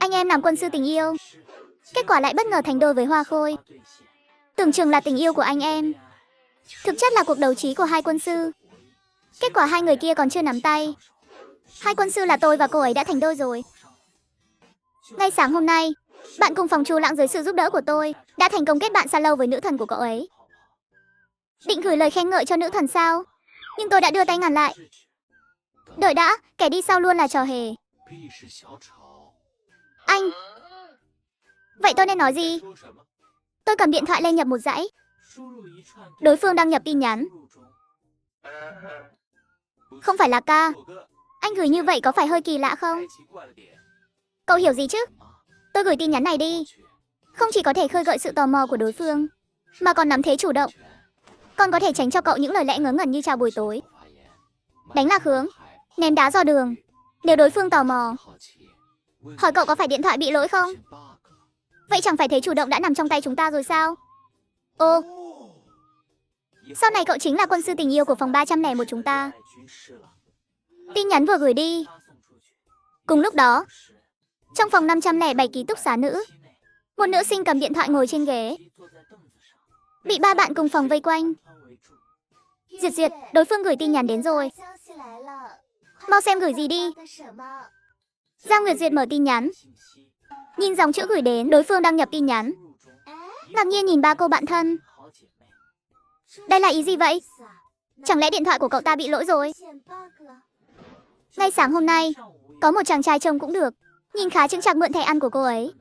Anh em làm quân sư tình yêu, kết quả lại bất ngờ thành đôi với Hoa Khôi. Tưởng chừng là tình yêu của anh em, thực chất là cuộc đấu trí của hai quân sư. Kết quả hai người kia còn chưa nắm tay. Hai quân sư là tôi và cô ấy đã thành đôi rồi. Ngay sáng hôm nay, bạn cùng phòng Chu Lãng dưới sự giúp đỡ của tôi đã thành công kết bạn xa lâu với nữ thần của cậu ấy. Định gửi lời khen ngợi cho nữ thần sao? Nhưng tôi đã đưa tay ngăn lại. Đợi đã, kẻ đi sau luôn là trò hề. Anh, vậy tôi nên nói gì? Tôi cầm điện thoại lên nhập một dãy. Đối phương đăng nhập tin nhắn. Không phải là ca. Anh gửi như vậy có phải hơi kỳ lạ không? Cậu hiểu gì chứ? Tôi gửi tin nhắn này đi. Không chỉ có thể khơi gợi sự tò mò của đối phương, mà còn nắm thế chủ động. Còn có thể tránh cho cậu những lời lẽ ngớ ngẩn như chào buổi tối. Đánh lạc hướng, ném đá dò đường. Nếu đối phương tò mò, hỏi cậu có phải điện thoại bị lỗi không? Vậy chẳng phải thế chủ động đã nằm trong tay chúng ta rồi sao? Ô, sau này cậu chính là quân sư tình yêu của phòng 301 chúng ta. Tin nhắn vừa gửi đi. Cùng lúc đó, trong phòng 507 ký túc xá nữ, một nữ sinh cầm điện thoại ngồi trên ghế, bị ba bạn cùng phòng vây quanh. Duyệt, đối phương gửi tin nhắn đến rồi. Mau xem gửi gì đi. Giang Nguyệt Duyệt mở tin nhắn. Nhìn dòng chữ gửi đến, đối phương đăng nhập tin nhắn. Ngạc nhiên nhìn ba cô bạn thân. Đây là ý gì vậy? Chẳng lẽ điện thoại của cậu ta bị lỗi rồi? Ngay sáng hôm nay, có một chàng trai trông cũng được, nhìn khá chững chạc mượn thẻ ăn của cô ấy.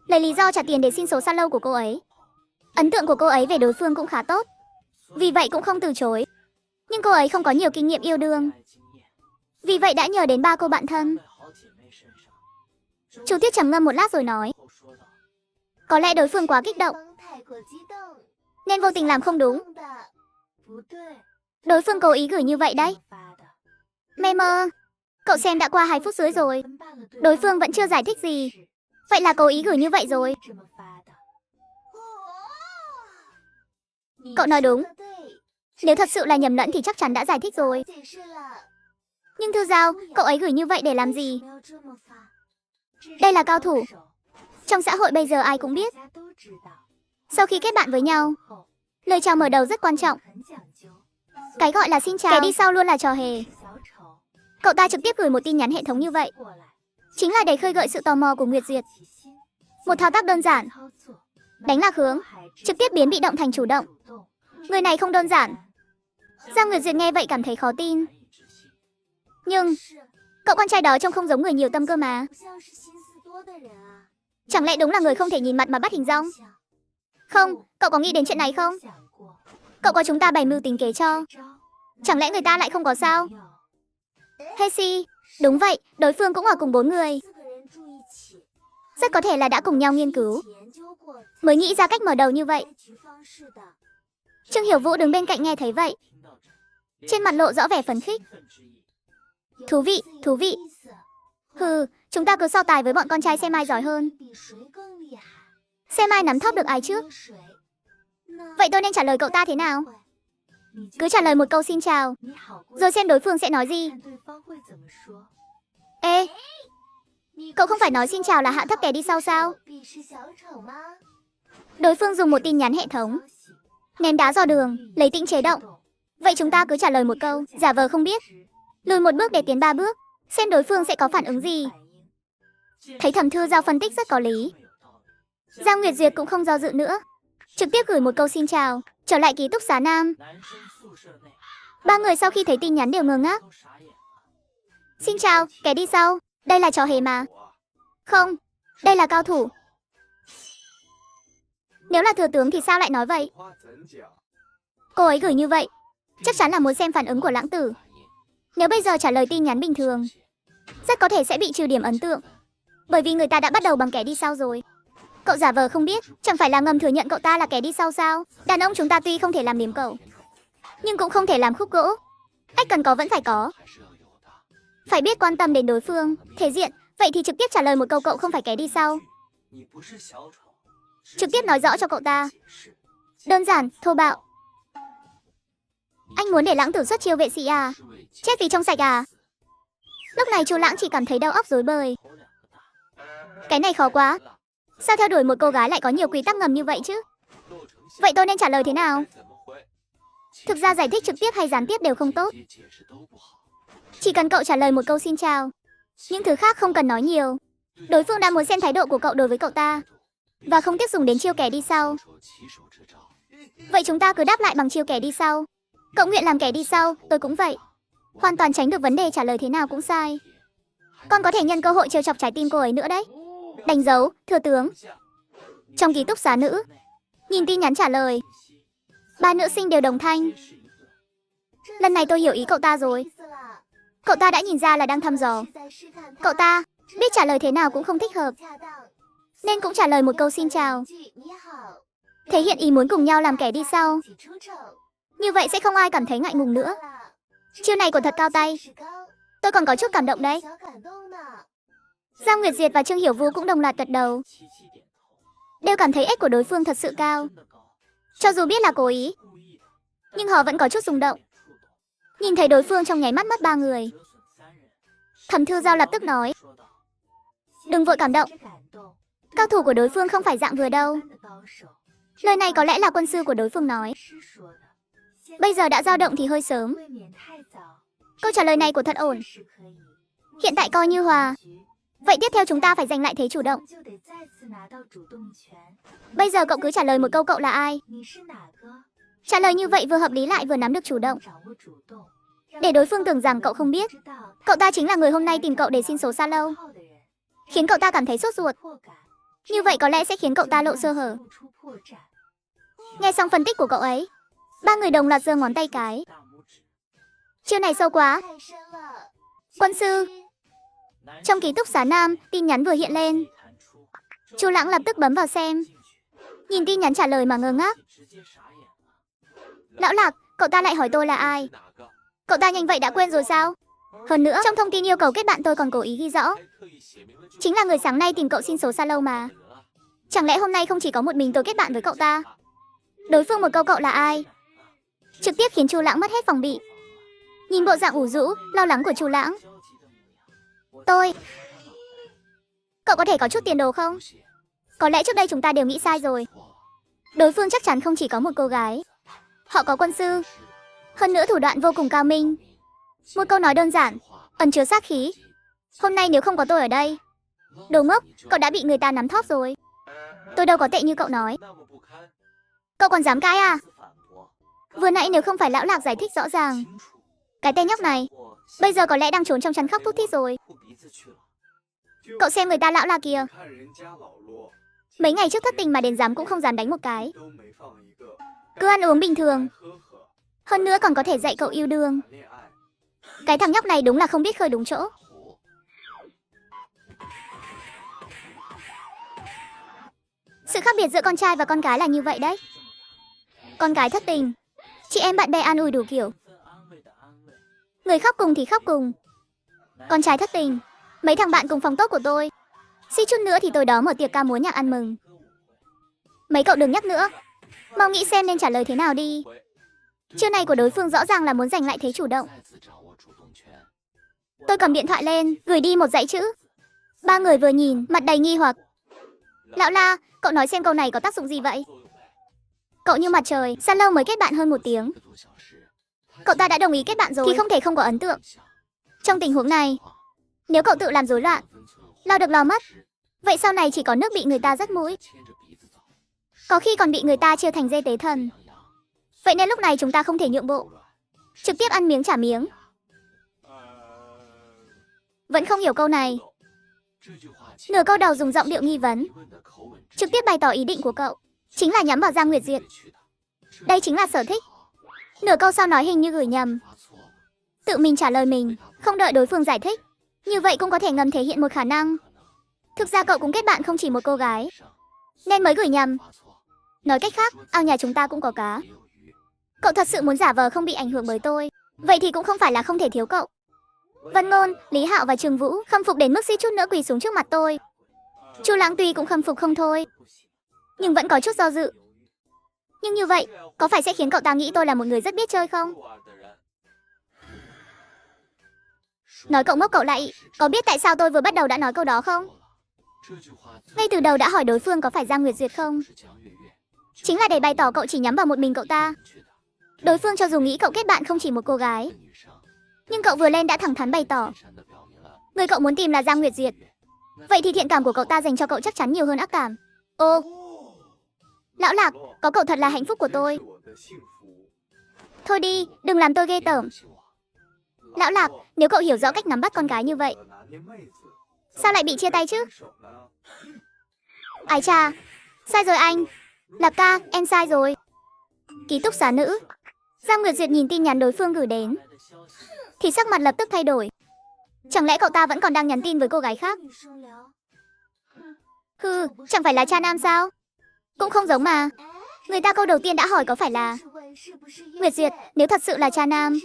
Lấy lý do trả tiền để xin số xa lâu của cô ấy. Ấn tượng của cô ấy về đối phương cũng khá tốt, vì vậy cũng không từ chối. Nhưng cô ấy không có nhiều kinh nghiệm yêu đương, vì vậy đã nhờ đến ba cô bạn thân. Chú Tiết trầm ngâm một lát rồi nói, có lẽ đối phương quá kích động, nên vô tình làm không đúng. Đối phương cố ý gửi như vậy đấy. Mê mơ, cậu xem đã qua 2 phút rưỡi rồi, đối phương vẫn chưa giải thích gì. Vậy là cố ý gửi như vậy rồi. Cậu nói đúng. Nếu thật sự là nhầm lẫn thì chắc chắn đã giải thích rồi. Nhưng Thư Giao, cậu ấy gửi như vậy để làm gì? Đây là cao thủ. Trong xã hội bây giờ ai cũng biết. Sau khi kết bạn với nhau, lời chào mở đầu rất quan trọng. Cái gọi là xin chào, kẻ đi sau luôn là trò hề. Cậu ta trực tiếp gửi một tin nhắn hệ thống như vậy, chính là để khơi gợi sự tò mò của Nguyệt Duyệt. Một thao tác đơn giản. Đánh lạc hướng, trực tiếp biến bị động thành chủ động. Người này không đơn giản. Giang Nguyệt Duyệt nghe vậy cảm thấy khó tin. Nhưng cậu con trai đó trông không giống người nhiều tâm cơ mà. Chẳng lẽ đúng là người không thể nhìn mặt mà bắt hình dong? Không, cậu có nghĩ đến chuyện này không? Cậu có chúng ta bày mưu tính kế cho. Chẳng lẽ người ta lại không có sao? Hesi, đúng vậy, đối phương cũng ở cùng 4 người. Rất có thể là đã cùng nhau nghiên cứu, mới nghĩ ra cách mở đầu như vậy. Trương Hiểu Vũ đứng bên cạnh nghe thấy vậy, trên mặt lộ rõ vẻ phấn khích. Thú vị, thú vị. Hừ, chúng ta cứ so tài với bọn con trai xe mai giỏi hơn. Xe mai nắm thóp được ai trước? Vậy tôi nên trả lời cậu ta thế nào? Cứ trả lời một câu xin chào, rồi xem đối phương sẽ nói gì. Ê, cậu không phải nói xin chào là hạ thấp kẻ đi sau sao? Đối phương dùng một tin nhắn hệ thống, ném đá dò đường, lấy tĩnh chế động. Vậy chúng ta cứ trả lời một câu, giả vờ không biết, lùi một bước để tiến 3 bước, xem đối phương sẽ có phản ứng gì. Thấy Thẩm Thư Giao phân tích rất có lý, Giang Nguyệt Duyệt cũng không do dự nữa, trực tiếp gửi một câu xin chào, trở lại ký túc xá nam. 3 người sau khi thấy tin nhắn đều ngơ ngác. Xin chào, kẻ đi sau, đây là trò hề mà. Không, đây là cao thủ. Nếu là thừa tướng thì sao lại nói vậy? Cô ấy gửi như vậy, chắc chắn là muốn xem phản ứng của Lãng Tử. Nếu bây giờ trả lời tin nhắn bình thường, rất có thể sẽ bị trừ điểm ấn tượng, bởi vì người ta đã bắt đầu bằng kẻ đi sau rồi. Cậu giả vờ không biết, chẳng phải là ngầm thừa nhận cậu ta là kẻ đi sau sao? Đàn ông chúng ta tuy không thể làm mềm cậu, nhưng cũng không thể làm khúc gỗ. Ách cần có vẫn phải có. Phải biết quan tâm đến đối phương, thể diện. Vậy thì trực tiếp trả lời một câu cậu không phải kẻ đi sau. Trực tiếp nói rõ cho cậu ta. Đơn giản, thô bạo. Anh muốn để Lãng Tử xuất chiêu vệ sĩ à? Chết vì trong sạch à? Lúc này Chu Lãng chỉ cảm thấy đầu óc rối bời. Cái này khó quá. Sao theo đuổi một cô gái lại có nhiều quy tắc ngầm như vậy chứ? Vậy tôi nên trả lời thế nào? Thực ra giải thích trực tiếp hay gián tiếp đều không tốt. Chỉ cần cậu trả lời một câu xin chào. Những thứ khác không cần nói nhiều. Đối phương đã muốn xem thái độ của cậu đối với cậu ta và không tiếc dùng đến chiêu kẻ đi sau. Vậy chúng ta cứ đáp lại bằng chiêu kẻ đi sau. Cậu nguyện làm kẻ đi sau, tôi cũng vậy. Hoàn toàn tránh được vấn đề trả lời thế nào cũng sai. Con có thể nhân cơ hội trêu chọc trái tim cô ấy nữa đấy. Đánh dấu, thưa tướng. Trong ký túc xá nữ. Nhìn tin nhắn trả lời. Ba nữ sinh đều đồng thanh. Lần này tôi hiểu ý cậu ta rồi. Cậu ta đã nhìn ra là đang thăm dò. Cậu ta biết trả lời thế nào cũng không thích hợp, nên cũng trả lời một câu xin chào, thể hiện ý muốn cùng nhau làm kẻ đi sau. Như vậy sẽ không ai cảm thấy ngại ngùng nữa. Chiêu này của thật cao tay. Tôi còn có chút cảm động đấy. Giang Nguyệt Diệt và Trương Hiểu Vũ cũng đồng loạt gật đầu. Đều cảm thấy ếch của đối phương thật sự cao. Cho dù biết là cố ý, nhưng họ vẫn có chút rung động. Nhìn thấy đối phương trong nháy mắt mất 3 người. Thẩm Thư Giao lập tức nói. Đừng vội cảm động. Cao thủ của đối phương không phải dạng vừa đâu. Lời này có lẽ là quân sư của đối phương nói. Bây giờ đã dao động thì hơi sớm. Câu trả lời này của thật ổn. Hiện tại coi như hòa. Vậy tiếp theo chúng ta phải giành lại thế chủ động. Bây giờ cậu cứ trả lời một câu cậu là ai. Trả lời như vậy vừa hợp lý lại vừa nắm được chủ động. Để đối phương tưởng rằng cậu không biết. Cậu ta chính là người hôm nay tìm cậu để xin số xa lâu. Khiến cậu ta cảm thấy sốt ruột. Như vậy có lẽ sẽ khiến cậu ta lộ sơ hở. Nghe xong phân tích của cậu ấy, 3 người đồng loạt giơ ngón tay cái. Chiêu này sâu quá. Quân sư. Trong ký túc xá nam, tin nhắn vừa hiện lên. Chu Lãng lập tức bấm vào xem. Nhìn tin nhắn trả lời mà ngơ ngác. Lão Lạc, cậu ta lại hỏi tôi là ai. Cậu ta nhanh vậy đã quên rồi sao? Hơn nữa, trong thông tin yêu cầu kết bạn tôi còn cố ý ghi rõ. Chính là người sáng nay tìm cậu xin số xa lâu mà. Chẳng lẽ hôm nay không chỉ có một mình tôi kết bạn với cậu ta? Đối phương một câu cậu là ai? Trực tiếp khiến Chu Lãng mất hết phòng bị. Nhìn bộ dạng ủ rũ, lo lắng của Chu Lãng. Tôi. Cậu có thể có chút tiền đồ không? Có lẽ trước đây chúng ta đều nghĩ sai rồi. Đối phương chắc chắn không chỉ có một cô gái. Họ có quân sư. Hơn nữa thủ đoạn vô cùng cao minh. Một câu nói đơn giản, ẩn chứa sát khí. Hôm nay nếu không có tôi ở đây. Đồ ngốc, cậu đã bị người ta nắm thóp rồi. Tôi đâu có tệ như cậu nói. Cậu còn dám cãi à? Vừa nãy nếu không phải Lão Lạc giải thích rõ ràng. Cái tên nhóc này, bây giờ có lẽ đang trốn trong chăn khóc thút thít rồi. Cậu xem người ta Lão Lạc kìa. Mấy ngày trước thất tình mà đến dám cũng không dám đánh một cái. Cứ ăn uống bình thường. Hơn nữa còn có thể dạy cậu yêu đương. Cái thằng nhóc này đúng là không biết khơi đúng chỗ. Sự khác biệt giữa con trai và con gái là như vậy đấy. Con gái thất tình, chị em bạn bè an ủi đủ kiểu. Người khóc cùng thì khóc cùng. Con trai thất tình, mấy thằng bạn cùng phòng tốt của tôi. Suýt chút nữa thì tối đó mở tiệc ca múa nhạc ăn mừng. Mấy cậu đừng nhắc nữa. Mau nghĩ xem nên trả lời thế nào đi. Chiêu này của đối phương rõ ràng là muốn giành lại thế chủ động. Tôi cầm điện thoại lên, gửi đi một dãy chữ. 3 người vừa nhìn, mặt đầy nghi hoặc. Lão La, cậu nói xem câu này có tác dụng gì vậy? Cậu như mặt trời, sao lâu mới kết bạn hơn 1 tiếng. Cậu ta đã đồng ý kết bạn rồi thì không thể không có ấn tượng. Trong tình huống này, nếu cậu tự làm rối loạn, lo được lo mất, vậy sau này chỉ có nước bị người ta dắt mũi. Có khi còn bị người ta chia thành dê tế thần. Vậy nên lúc này chúng ta không thể nhượng bộ. Trực tiếp ăn miếng trả miếng. Vẫn không hiểu câu này. Nửa câu đầu dùng giọng điệu nghi vấn. Trực tiếp bày tỏ ý định của cậu chính là nhắm vào Giang Nguyệt Diệt. Đây chính là sở thích. Nửa câu sau nói hình như gửi nhầm. Tự mình trả lời mình, không đợi đối phương giải thích. Như vậy cũng có thể ngầm thể hiện một khả năng. Thực ra cậu cũng kết bạn không chỉ một cô gái, nên mới gửi nhầm. Nói cách khác, ao nhà chúng ta cũng có cá. Cậu thật sự muốn giả vờ không bị ảnh hưởng bởi tôi. Vậy thì cũng không phải là không thể thiếu cậu. Vân Ngôn, Lý Hạo và Trường Vũ khâm phục đến mức suýt chút nữa quỳ xuống trước mặt tôi. Chu Lãng tuy cũng khâm phục không thôi, nhưng vẫn có chút do dự. Nhưng như vậy, có phải sẽ khiến cậu ta nghĩ tôi là một người rất biết chơi không? Nói cậu ngốc cậu lại, có biết tại sao tôi vừa bắt đầu đã nói câu đó không? Ngay từ đầu đã hỏi đối phương có phải Giang Nguyệt Duyệt không? Chính là để bày tỏ cậu chỉ nhắm vào một mình cậu ta. Đối phương cho dù nghĩ cậu kết bạn không chỉ một cô gái, nhưng cậu vừa lên đã thẳng thắn bày tỏ người cậu muốn tìm là Giang Nguyệt Duyệt. Vậy thì thiện cảm của cậu ta dành cho cậu chắc chắn nhiều hơn ác cảm. Ô, Lão Lạc, có cậu thật là hạnh phúc của tôi. Thôi đi, đừng làm tôi ghê tởm. Lão Lạc, nếu cậu hiểu rõ cách nắm bắt con gái như vậy, sao lại bị chia tay chứ? Ái chà, sai rồi anh. Lạc ca, em sai rồi. Ký túc xá nữ. Giang Nguyệt Duyệt nhìn tin nhắn đối phương gửi đến thì sắc mặt lập tức thay đổi. Chẳng lẽ cậu ta vẫn còn đang nhắn tin với cô gái khác? Hừ, chẳng phải là cha nam sao? Cũng không giống mà. Người ta câu đầu tiên đã hỏi có phải là Nguyệt Duyệt, nếu thật sự là cha nam,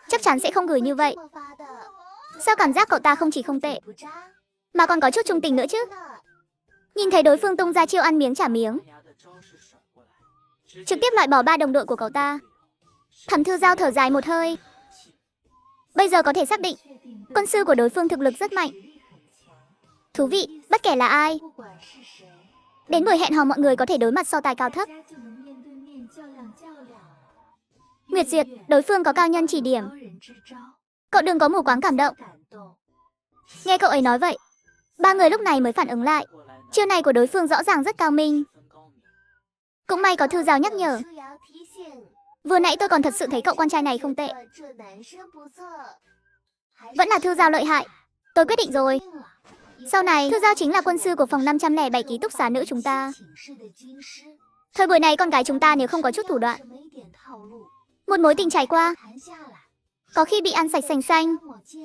chắc chắn sẽ không gửi như vậy. Sao cảm giác cậu ta không chỉ không tệ, mà còn có chút trung tình nữa chứ? Nhìn thấy đối phương tung ra chiêu ăn miếng trả miếng, trực tiếp loại bỏ 3 đồng đội của cậu ta, Thẩm Thư Giao thở dài một hơi. Bây giờ có thể xác định, quân sư của đối phương thực lực rất mạnh. Thú vị, bất kể là ai, đến buổi hẹn hò mọi người có thể đối mặt so tài cao thấp. Nguyệt Duyệt, đối phương có cao nhân chỉ điểm. Cậu đừng có mù quáng cảm động. Nghe cậu ấy nói vậy, 3 người lúc này mới phản ứng lại. Chiêu này của đối phương rõ ràng rất cao minh. Cũng may có Thư Giao nhắc nhở. Vừa nãy tôi còn thật sự thấy cậu con trai này không tệ. Vẫn là Thư Giao lợi hại. Tôi quyết định rồi. Sau này, Thư Giao chính là quân sư của phòng 507 ký túc xá nữ chúng ta. Thời buổi này con gái chúng ta nếu không có chút thủ đoạn, một mối tình trải qua, có khi bị ăn sạch sành xanh,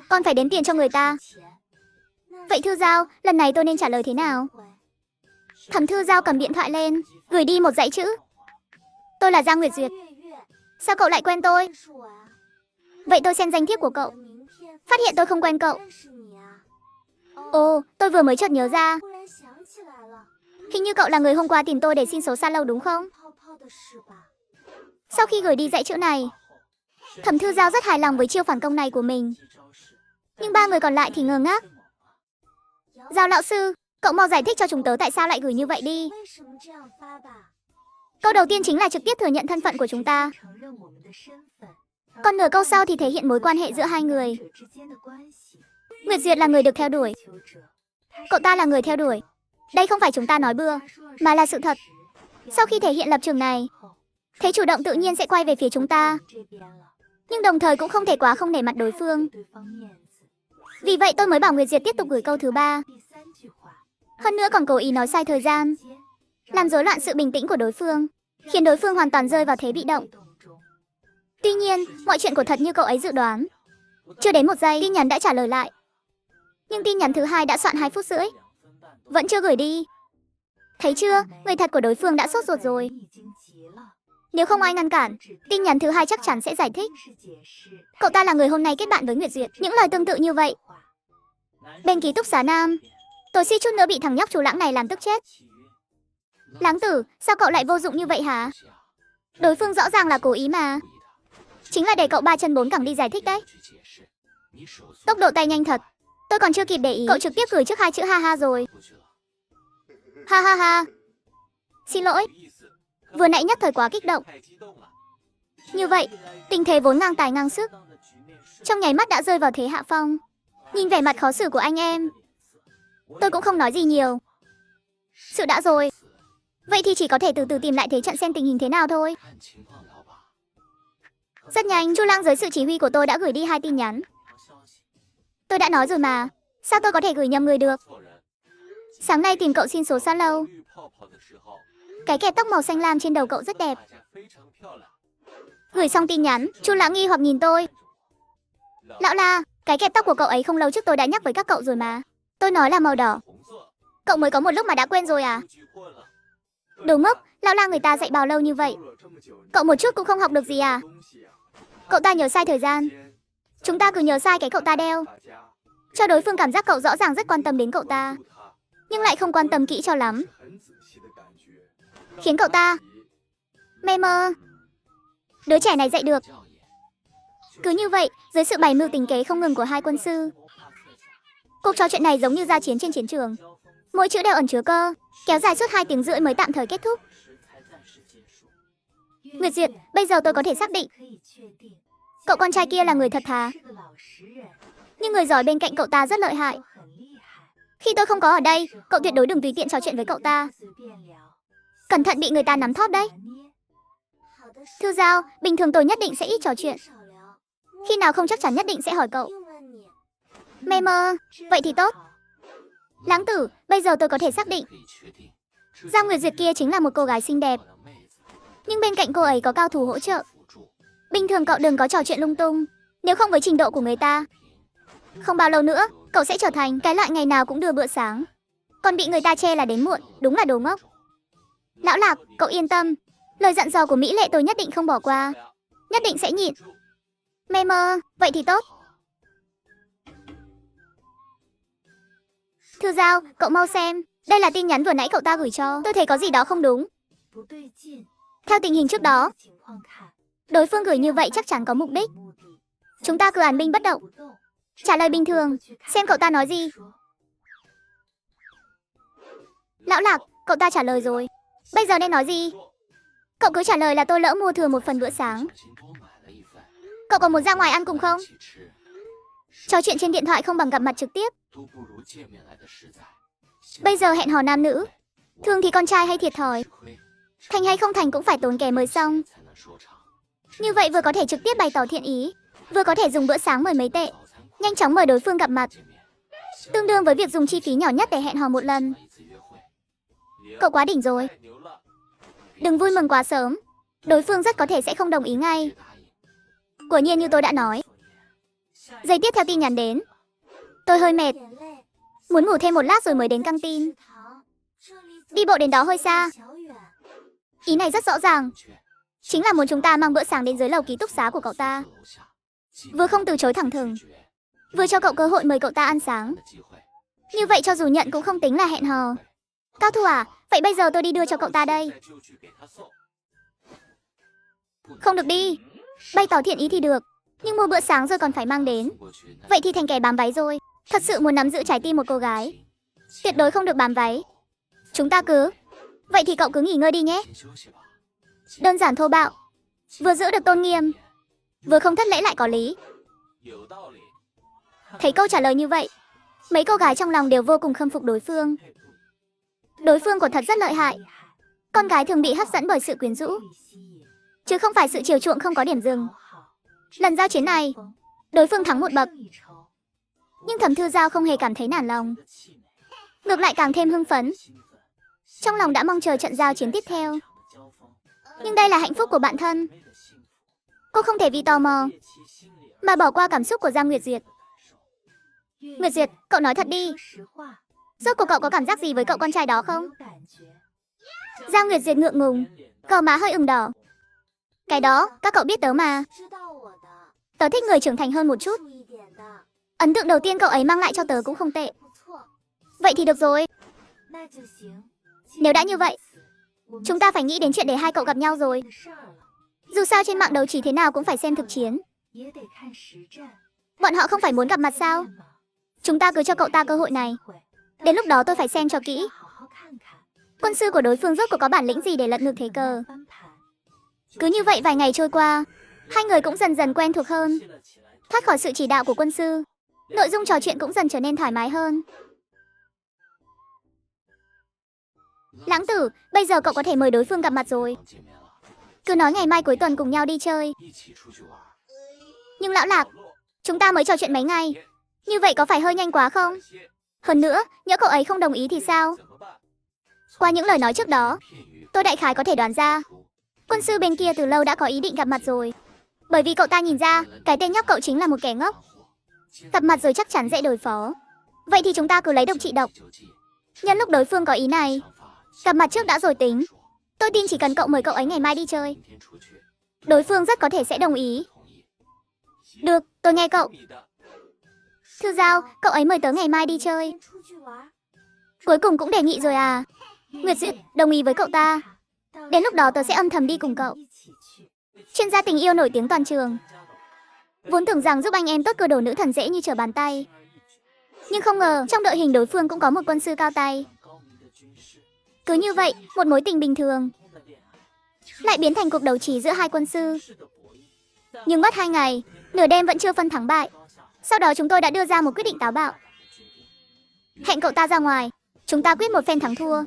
còn phải đếm tiền cho người ta. Vậy Thư Giao, lần này tôi nên trả lời thế nào? Thẩm Thư Giao cầm điện thoại lên, gửi đi một dãy chữ. Tôi là Giang Nguyệt Duyệt. Sao cậu lại quen tôi? Vậy tôi xem danh thiếp của cậu, phát hiện tôi không quen cậu. Ồ, tôi vừa mới chợt nhớ ra. Hình như cậu là người hôm qua tìm tôi để xin số xa lâu đúng không? Sau khi gửi đi dãy chữ này, Thẩm Thư Giao rất hài lòng với chiêu phản công này của mình. Nhưng 3 người còn lại thì ngơ ngác. Giao lão sư, cậu mau giải thích cho chúng tớ tại sao lại gửi như vậy đi. Câu đầu tiên chính là trực tiếp thừa nhận thân phận của chúng ta. Còn nửa câu sau thì thể hiện mối quan hệ giữa hai người. Nguyệt Duyệt là người được theo đuổi, cậu ta là người theo đuổi. Đây không phải chúng ta nói bừa, mà là sự thật. Sau khi thể hiện lập trường này, thế chủ động tự nhiên sẽ quay về phía chúng ta. Nhưng đồng thời cũng không thể quá không nể mặt đối phương. Vì vậy tôi mới bảo Nguyệt Duyệt tiếp tục gửi câu thứ 3. Hơn nữa còn cố ý nói sai thời gian, làm rối loạn sự bình tĩnh của đối phương, khiến đối phương hoàn toàn rơi vào thế bị động. Tuy nhiên, mọi chuyện của thật như cậu ấy dự đoán. Chưa đến 1 giây, tin nhắn đã trả lời lại. Nhưng tin nhắn thứ 2 đã soạn 2 phút rưỡi, vẫn chưa gửi đi. Thấy chưa, người thật của đối phương đã sốt ruột rồi. Nếu không ai ngăn cản, tin nhắn thứ 2 chắc chắn sẽ giải thích. Cậu ta là người hôm nay kết bạn với Nguyệt Duyệt. Những lời tương tự như vậy. Bên ký túc xá nam, tôi suýt chút nữa bị thằng nhóc chú Lãng này làm tức chết. Lãng tử, sao cậu lại vô dụng như vậy hả? Đối phương rõ ràng là cố ý mà. Chính là để cậu 3 chân 4 cẳng đi giải thích đấy. Tốc độ tay nhanh thật. Tôi còn chưa kịp để ý, cậu trực tiếp gửi trước 2 chữ ha ha rồi. Ha ha ha. Xin lỗi, vừa nãy nhất thời quá kích động. Như vậy, tình thế vốn ngang tài ngang sức, trong nháy mắt đã rơi vào thế hạ phong. Nhìn vẻ mặt khó xử của anh em, tôi cũng không nói gì nhiều. Sự đã rồi, vậy thì chỉ có thể từ từ tìm lại thế trận xem tình hình thế nào thôi. Rất nhanh, Chu Lang dưới sự chỉ huy của tôi đã gửi đi 2 tin nhắn. Tôi đã nói rồi mà, sao tôi có thể gửi nhầm người được? Sáng nay tìm cậu xin số xa lâu. Cái kẹp tóc màu xanh lam trên đầu cậu rất đẹp. Gửi xong tin nhắn, Chu Lãng nghi hoặc nhìn tôi. Lão La, cái kẹp tóc của cậu ấy không lâu trước tôi đã nhắc với các cậu rồi mà. Tôi nói là màu đỏ. Cậu mới có một lúc mà đã quên rồi à? Đồ ngốc, Lão La người ta dạy bao lâu như vậy, cậu một chút cũng không học được gì à? Cậu ta nhớ sai thời gian. Chúng ta cứ nhớ sai cái cậu ta đeo, cho đối phương cảm giác cậu rõ ràng rất quan tâm đến cậu ta, nhưng lại không quan tâm kỹ cho lắm, khiến cậu ta mê mơ. Đứa trẻ này dạy được. Cứ như vậy, dưới sự bày mưu tính kế không ngừng của hai quân sư, cuộc trò chuyện này giống như giao chiến trên chiến trường. Mỗi chữ đều ẩn chứa cơ, kéo dài suốt 2 tiếng rưỡi mới tạm thời kết thúc. Nguyệt Duyệt, bây giờ tôi có thể xác định cậu con trai kia là người thật thà. Nhưng người giỏi bên cạnh cậu ta rất lợi hại. Khi tôi không có ở đây, cậu tuyệt đối đừng tùy tiện trò chuyện với cậu ta. Cẩn thận bị người ta nắm thóp đấy. Thư Giao, bình thường tôi nhất định sẽ ít trò chuyện. Khi nào không chắc chắn nhất định sẽ hỏi cậu. Mê mơ, vậy thì tốt. Lãng tử, bây giờ tôi có thể xác định Giang Nguyệt Duyệt kia chính là một cô gái xinh đẹp. Nhưng bên cạnh cô ấy có cao thủ hỗ trợ. Bình thường cậu đừng có trò chuyện lung tung, nếu không với trình độ của người ta. Không bao lâu nữa, cậu sẽ trở thành cái loại ngày nào cũng đưa bữa sáng. Còn bị người ta chê là đến muộn, đúng là đồ ngốc. Lão Lạc, cậu yên tâm. Lời dặn dò của Mỹ Lệ tôi nhất định không bỏ qua. Nhất định sẽ nhịn. Mê mơ, vậy thì tốt. Thư Giao, cậu mau xem. Đây là tin nhắn vừa nãy cậu ta gửi cho. Tôi thấy có gì đó không đúng. Theo tình hình trước đó, đối phương gửi như vậy chắc chắn có mục đích. Chúng ta cứ án binh bất động, trả lời bình thường, xem cậu ta nói gì. Lão Lạc, cậu ta trả lời rồi. Bây giờ nên nói gì? Cậu cứ trả lời là tôi lỡ mua thừa một phần bữa sáng. Cậu có muốn ra ngoài ăn cùng không? Trò chuyện trên điện thoại không bằng gặp mặt trực tiếp. Bây giờ hẹn hò nam nữ, thường thì con trai hay thiệt thòi. Thành hay không thành cũng phải tốn kẻ mời xong. Như vậy vừa có thể trực tiếp bày tỏ thiện ý, vừa có thể dùng bữa sáng mời mấy tệ, nhanh chóng mời đối phương gặp mặt. Tương đương với việc dùng chi phí nhỏ nhất để hẹn hò một lần. Cậu quá đỉnh rồi. Đừng vui mừng quá sớm, đối phương rất có thể sẽ không đồng ý ngay. Quả nhiên như tôi đã nói. Giây tiếp theo tin nhắn đến. Tôi hơi mệt, muốn ngủ thêm một lát rồi mới đến căng tin. Đi bộ đến đó hơi xa. Ý này rất rõ ràng, chính là muốn chúng ta mang bữa sáng đến dưới lầu ký túc xá của cậu ta. Vừa không từ chối thẳng thừng, vừa cho cậu cơ hội mời cậu ta ăn sáng. Như vậy cho dù nhận cũng không tính là hẹn hò. Cao thủ à, vậy bây giờ tôi đi đưa cho cậu ta đây. Không được đi. Bày tỏ thiện ý thì được, nhưng mua bữa sáng rồi còn phải mang đến. Vậy thì thành kẻ bám váy rồi. Thật sự muốn nắm giữ trái tim một cô gái, tuyệt đối không được bám váy. Chúng ta cứ... Vậy thì cậu cứ nghỉ ngơi đi nhé. Đơn giản thô bạo, vừa giữ được tôn nghiêm, vừa không thất lễ lại có lý. Thấy câu trả lời như vậy, mấy cô gái trong lòng đều vô cùng khâm phục đối phương. Đối phương quả thật rất lợi hại. Con gái thường bị hấp dẫn bởi sự quyến rũ, chứ không phải sự chiều chuộng không có điểm dừng. Lần giao chiến này, đối phương thắng một bậc. Nhưng Thẩm Thư Giao không hề cảm thấy nản lòng, ngược lại càng thêm hưng phấn. Trong lòng đã mong chờ trận giao chiến tiếp theo. Nhưng đây là hạnh phúc của bạn thân. Cô không thể vì tò mò mà bỏ qua cảm xúc của Giang Nguyệt Duyệt. Nguyệt Duyệt, cậu nói thật đi. Rốt cuộc cậu có cảm giác gì với cậu con trai đó không? Giang Nguyệt Duyệt ngượng ngùng, gò má hơi ửng đỏ. Cái đó, các cậu biết tớ mà. Tớ thích người trưởng thành hơn một chút. Ấn tượng đầu tiên cậu ấy mang lại cho tớ cũng không tệ. Vậy thì được rồi. Nếu đã như vậy, chúng ta phải nghĩ đến chuyện để hai cậu gặp nhau rồi. Dù sao trên mạng đấu trí thế nào cũng phải xem thực chiến. Bọn họ không phải muốn gặp mặt sao? Chúng ta cứ cho cậu ta cơ hội này. Đến lúc đó tôi phải xem cho kỹ. Quân sư của đối phương rốt cuộc có bản lĩnh gì để lật ngược thế cờ. Cứ như vậy vài ngày trôi qua, hai người cũng dần dần quen thuộc hơn. Thoát khỏi sự chỉ đạo của quân sư, nội dung trò chuyện cũng dần trở nên thoải mái hơn. Lãng tử, bây giờ cậu có thể mời đối phương gặp mặt rồi. Cứ nói ngày mai cuối tuần cùng nhau đi chơi. Nhưng Lão Lạc, chúng ta mới trò chuyện mấy ngày, như vậy có phải hơi nhanh quá không? Hơn nữa, nhỡ cậu ấy không đồng ý thì sao? Qua những lời nói trước đó, tôi đại khái có thể đoán ra quân sư bên kia từ lâu đã có ý định gặp mặt rồi. Bởi vì cậu ta nhìn ra, cái tên nhóc cậu chính là một kẻ ngốc. Gặp mặt rồi chắc chắn dễ đối phó. Vậy thì chúng ta cứ lấy độc trị độc. Nhân lúc đối phương có ý này, gặp mặt trước đã rồi tính. Tôi tin chỉ cần cậu mời cậu ấy ngày mai đi chơi, đối phương rất có thể sẽ đồng ý. Được, tôi nghe cậu. Thư Giao, cậu ấy mời tớ ngày mai đi chơi. Cuối cùng cũng đề nghị rồi à? Nguyệt Duyệt, đồng ý với cậu ta. Đến lúc đó tớ sẽ âm thầm đi cùng cậu. Chuyên gia tình yêu nổi tiếng toàn trường. Vốn tưởng rằng giúp anh em tốt cơ đồ nữ thần dễ như trở bàn tay. Nhưng không ngờ trong đội hình đối phương cũng có một quân sư cao tay. Cứ như vậy, một mối tình bình thường lại biến thành cuộc đấu trí giữa hai quân sư. Nhưng mất 2 ngày, nửa đêm vẫn chưa phân thắng bại. Sau đó chúng tôi đã đưa ra một quyết định táo bạo. Hẹn cậu ta ra ngoài, chúng ta quyết một phen thắng thua.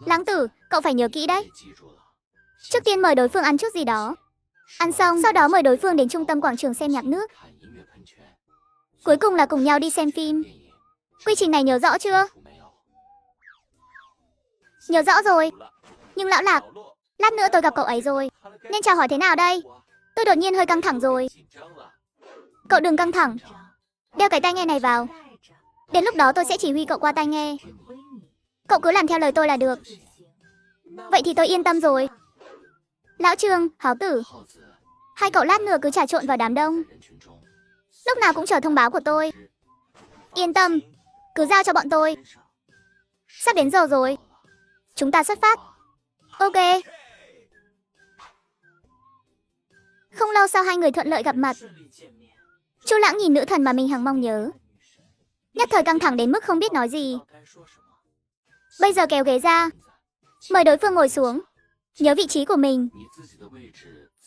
Lãng tử, cậu phải nhớ kỹ đấy. Trước tiên mời đối phương ăn chút gì đó. Ăn xong, sau đó mời đối phương đến trung tâm quảng trường xem nhạc nước. Cuối cùng là cùng nhau đi xem phim. Quy trình này nhớ rõ chưa? Nhớ rõ rồi. Nhưng lão Lạc, lát nữa tôi gặp cậu ấy rồi. Nên chào hỏi thế nào đây? Tôi đột nhiên hơi căng thẳng rồi. Cậu đừng căng thẳng. Đeo cái tai nghe này vào. Đến lúc đó tôi sẽ chỉ huy cậu qua tai nghe. Cậu cứ làm theo lời tôi là được. Vậy thì tôi yên tâm rồi. Lão Trương, Háo Tử, hai cậu lát nữa cứ trà trộn vào đám đông. Lúc nào cũng chờ thông báo của tôi. Yên tâm, cứ giao cho bọn tôi. Sắp đến giờ rồi. Chúng ta xuất phát. Ok. Không lâu sau hai người thuận lợi gặp mặt. Chu Lãng nhìn nữ thần mà mình hằng mong nhớ. Nhất thời căng thẳng đến mức không biết nói gì. Bây giờ kéo ghế ra, mời đối phương ngồi xuống. Nhớ vị trí của mình.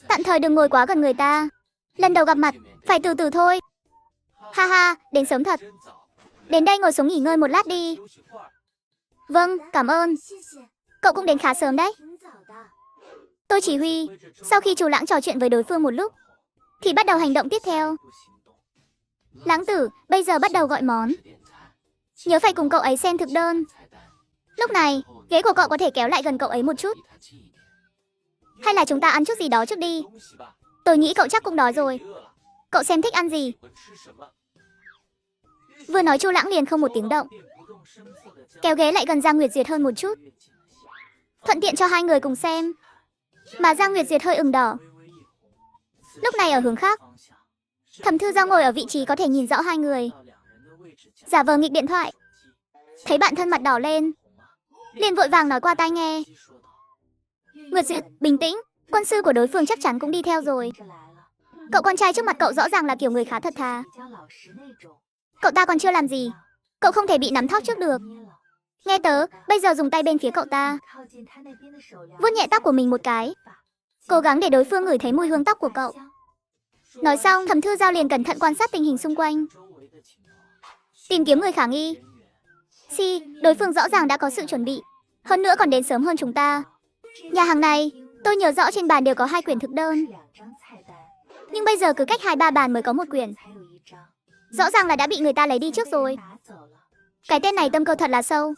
Tạm thời đừng ngồi quá gần người ta. Lần đầu gặp mặt, phải từ từ thôi. Ha ha, đến sớm thật. Đến đây ngồi xuống nghỉ ngơi một lát đi. Vâng, cảm ơn. Cậu cũng đến khá sớm đấy. Tôi chỉ huy. Sau khi Chu Lãng trò chuyện với đối phương một lúc, thì bắt đầu hành động tiếp theo. Lãng tử, bây giờ bắt đầu gọi món. Nhớ phải cùng cậu ấy xem thực đơn. Lúc này, ghế của cậu có thể kéo lại gần cậu ấy một chút. Hay là chúng ta ăn chút gì đó trước đi. Tôi nghĩ cậu chắc cũng đói rồi. Cậu xem thích ăn gì? Vừa nói Chu Lãng liền không một tiếng động. Kéo ghế lại gần Giang Nguyệt Duyệt hơn một chút. Thuận tiện cho hai người cùng xem. Mà Giang Nguyệt Duyệt hơi ửng đỏ. Lúc này ở hướng khác, Thẩm Thư Giao ngồi ở vị trí có thể nhìn rõ hai người. Giả vờ nghịch điện thoại. Thấy bạn thân mặt đỏ lên, liền vội vàng nói qua tai nghe. Nguyệt Duyệt, bình tĩnh. Quân sư của đối phương chắc chắn cũng đi theo rồi. Cậu con trai trước mặt cậu rõ ràng là kiểu người khá thật thà. Cậu ta còn chưa làm gì. Cậu không thể bị nắm thóp trước được. Nghe tớ, bây giờ dùng tay bên phía cậu ta, vuốt nhẹ tóc của mình một cái, cố gắng để đối phương ngửi thấy mùi hương tóc của cậu. Nói xong, Thẩm Thư Giao liền cẩn thận quan sát tình hình xung quanh, tìm kiếm người khả nghi. Đối phương rõ ràng đã có sự chuẩn bị, hơn nữa còn đến sớm hơn chúng ta. Nhà hàng này, tôi nhớ rõ trên bàn đều có 2 quyển thực đơn, nhưng bây giờ cứ cách 2-3 bàn mới có một quyển. Rõ ràng là đã bị người ta lấy đi trước rồi. Cái tên này tâm cơ thật là sâu.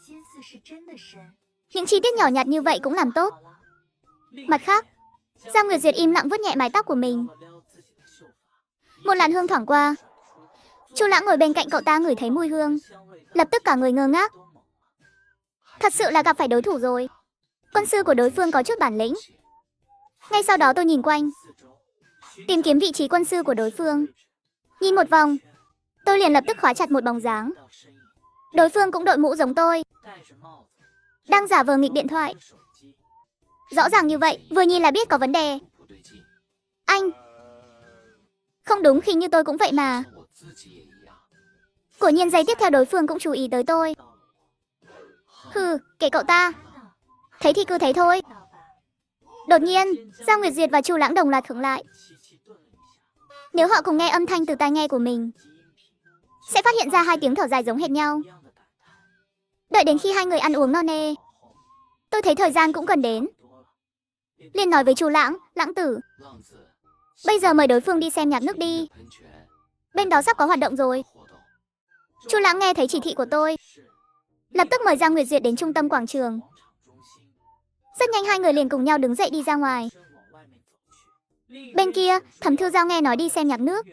Những chi tiết nhỏ nhặt như vậy cũng làm tốt. Mặt khác, Giang Nguyệt Duyệt im lặng vuốt nhẹ mái tóc của mình. Một làn hương thoảng qua. Chu Lãng ngồi bên cạnh cậu ta ngửi thấy mùi hương, lập tức cả người ngơ ngác. Thật sự là gặp phải đối thủ rồi. Quân sư của đối phương có chút bản lĩnh. Ngay sau đó tôi nhìn quanh, tìm kiếm vị trí quân sư của đối phương. Nhìn một vòng, tôi liền lập tức khóa chặt một bóng dáng. Đối phương cũng đội mũ giống tôi, đang giả vờ nghịch điện thoại. Rõ ràng như vậy, vừa nhìn là biết có vấn đề. Anh... Không đúng, khi như tôi cũng vậy mà. Quả nhiên giây tiếp theo đối phương cũng chú ý tới tôi. Hừ, kệ cậu ta. Thấy thì cứ thấy thôi. Đột nhiên, Giang Nguyệt Duyệt và Chu Lãng đồng loạt khựng lại. Nếu họ cùng nghe âm thanh từ tai nghe của mình, sẽ phát hiện ra 2 tiếng thở dài giống hệt nhau. Đợi đến khi hai người ăn uống no nê, tôi thấy thời gian cũng gần đến, liền nói với Chu Lãng, Lãng tử, bây giờ mời đối phương đi xem nhạc nước đi. Bên đó sắp có hoạt động rồi. Chu Lãng nghe thấy chỉ thị của tôi, lập tức mời Giang Nguyệt Duyệt đến trung tâm quảng trường. Rất nhanh hai người liền cùng nhau đứng dậy đi ra ngoài. Bên kia, Thẩm Thư Giao nghe nói đi xem nhạc nước,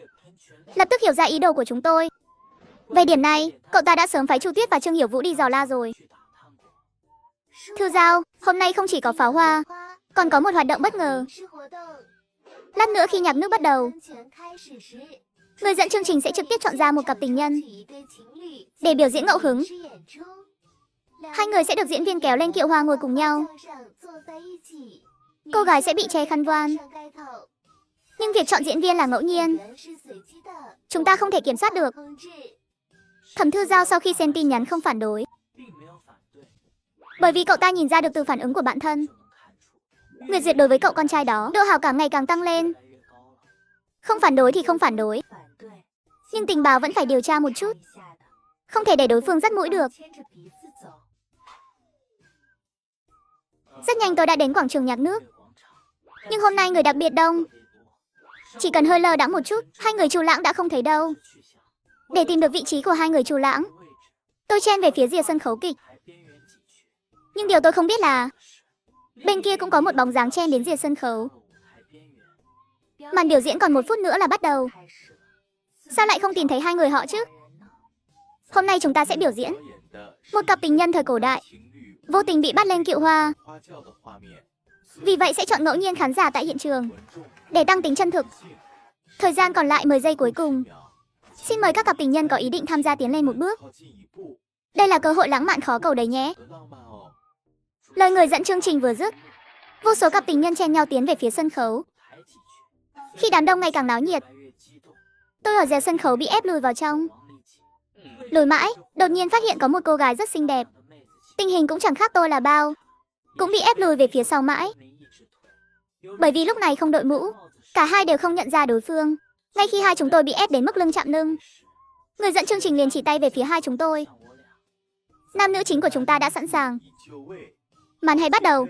lập tức hiểu ra ý đồ của chúng tôi. Về điểm này, cậu ta đã sớm phái Chu Tuyết và Trương Hiểu Vũ đi dò la rồi. Thư Giao, hôm nay không chỉ có pháo hoa, còn có một hoạt động bất ngờ. Lát nữa khi nhạc nước bắt đầu, người dẫn chương trình sẽ trực tiếp chọn ra một cặp tình nhân để biểu diễn ngẫu hứng. 2 người sẽ được diễn viên kéo lên kiệu hoa ngồi cùng nhau. cô gái sẽ bị che khăn voan. Nhưng việc chọn diễn viên là ngẫu nhiên. Chúng ta không thể kiểm soát được. Thẩm Thư Giao sau khi xem tin nhắn không phản đối. Bởi vì cậu ta nhìn ra được từ phản ứng của bạn thân. Nguyệt Duyệt đối với cậu con trai đó, độ hảo cảm ngày càng tăng lên. Không phản đối thì không phản đối. Nhưng tình báo vẫn phải điều tra một chút. Không thể để đối phương dắt mũi được. Rất nhanh tôi đã đến quảng trường nhạc nước. Nhưng hôm nay người đặc biệt đông. Chỉ cần hơi lơ đãng một chút, hai người Chu Lãng đã không thấy đâu. Để tìm được vị trí của hai người Chu Lãng, tôi chen về phía rìa sân khấu kịch. Nhưng điều tôi không biết là bên kia cũng có một bóng dáng chen đến rìa sân khấu. Màn biểu diễn còn 1 phút nữa là bắt đầu. Sao lại không tìm thấy hai người họ chứ? Hôm nay chúng ta sẽ biểu diễn một cặp tình nhân thời cổ đại vô tình bị bắt lên kiệu hoa. Vì vậy sẽ chọn ngẫu nhiên khán giả tại hiện trường để tăng tính chân thực. Thời gian còn lại 10 giây cuối cùng. Xin mời các cặp tình nhân có ý định tham gia tiến lên một bước. Đây là cơ hội lãng mạn khó cầu đấy nhé. Lời người dẫn chương trình vừa dứt, vô số cặp tình nhân chen nhau tiến về phía sân khấu. Khi đám đông ngày càng náo nhiệt, tôi ở rìa sân khấu bị ép lùi vào trong. Lùi mãi, đột nhiên phát hiện có một cô gái rất xinh đẹp. Tình hình cũng chẳng khác tôi là bao. Cũng bị ép lùi về phía sau mãi. Bởi vì lúc này không đội mũ, cả hai đều không nhận ra đối phương. Ngay khi hai chúng tôi bị ép đến mức lưng chạm lưng, người dẫn chương trình liền chỉ tay về phía hai chúng tôi. Nam nữ chính của chúng ta đã sẵn sàng. Màn hay bắt đầu.